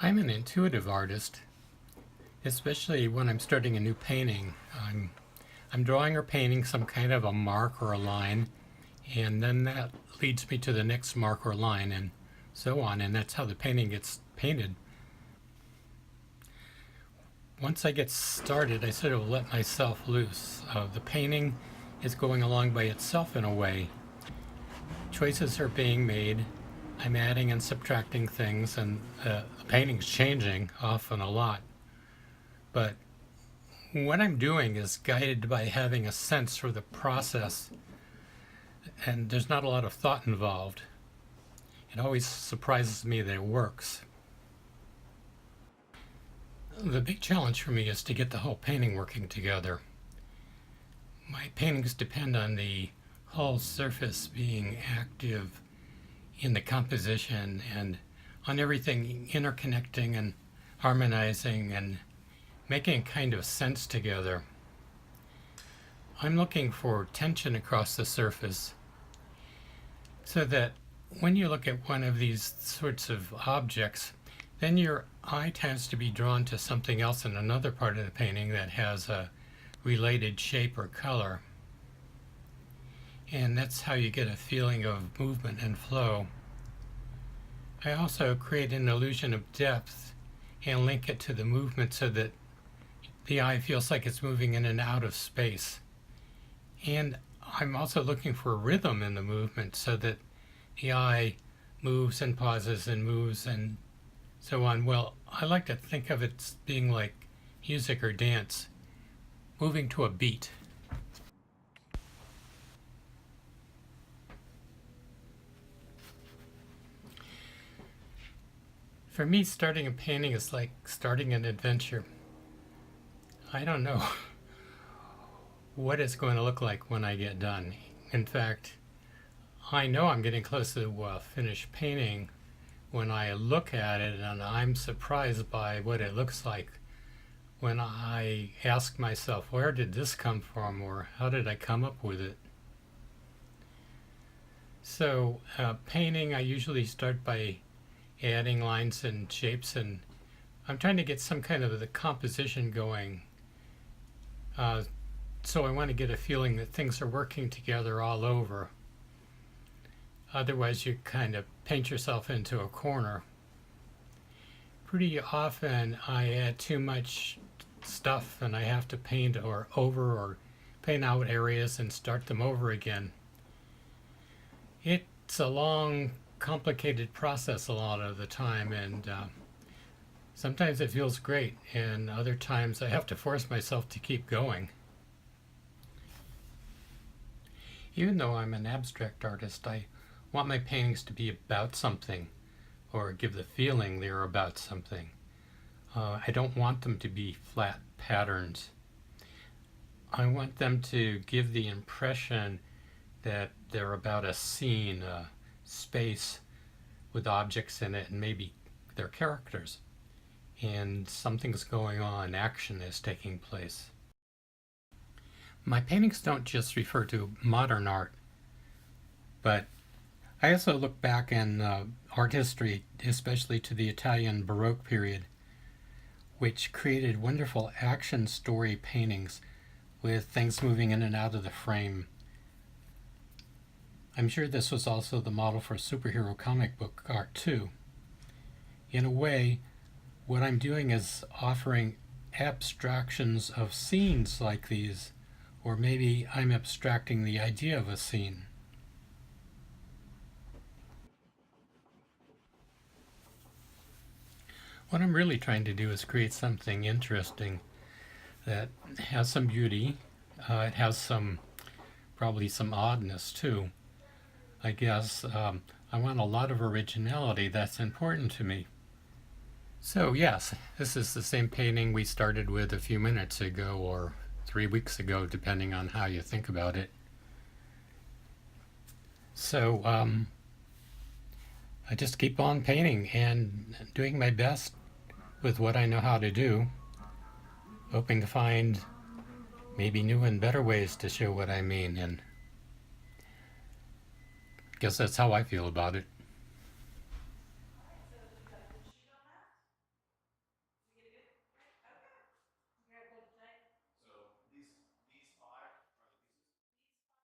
I'm an intuitive artist, especially when I'm starting a new painting. I'm drawing or painting some kind of a mark or a line, and then that leads me to the next mark or line, and so on, and that's how the painting gets painted. Once I get started, I sort of let myself loose. The painting is going along by itself in a way. Choices are being made. I'm adding and subtracting things, and the painting's changing often a lot. But what I'm doing is guided by having a sense for the process, and there's not a lot of thought involved. It always surprises me that it works. The big challenge for me is to get the whole painting working together. My paintings depend on the whole surface being active in the composition and on everything interconnecting and harmonizing and making kind of sense together. I'm looking for tension across the surface so that when you look at one of these sorts of objects, then your eye tends to be drawn to something else in another part of the painting that has a related shape or color. And that's how you get a feeling of movement and flow. I also create an illusion of depth and link it to the movement so that the eye feels like it's moving in and out of space. And I'm also looking for rhythm in the movement so that the eye moves and pauses and moves and so on. Well, I like to think of it as being like music or dance, moving to a beat. For me, starting a painting is like starting an adventure. I don't know what it's going to look like when I get done. In fact, I know I'm getting close to a finished painting when I look at it, and I'm surprised by what it looks like when I ask myself, where did this come from, or how did I come up with it? So painting, I usually start by adding lines and shapes, and I'm trying to get some kind of the composition going. So I want to get a feeling that things are working together all over. Otherwise, you kind of paint yourself into a corner. Pretty often, I add too much stuff and I have to paint or paint out areas and start them over again. It's a long, complicated process a lot of the time, and sometimes it feels great, and other times I have to force myself to keep going. Even though I'm an abstract artist, I want my paintings to be about something or give the feeling they're about something. I don't want them to be flat patterns. I want them to give the impression that they're about a scene, a space with objects in it, and maybe they're characters. And something's going on, action is taking place. My paintings don't just refer to modern art, but I also look back in art history, especially to the Italian Baroque period, which created wonderful action story paintings with things moving in and out of the frame. I'm sure this was also the model for superhero comic book art too. In a way, what I'm doing is offering abstractions of scenes like these, or maybe I'm abstracting the idea of a scene. What I'm really trying to do is create something interesting that has some beauty. It has probably some oddness too. I guess I want a lot of originality. That's important to me. So yes, this is the same painting we started with a few minutes ago or 3 weeks ago, depending on how you think about it. So I just keep on painting and doing my best with what I know how to do, hoping to find maybe new and better ways to show what I mean, and I guess that's how I feel about it.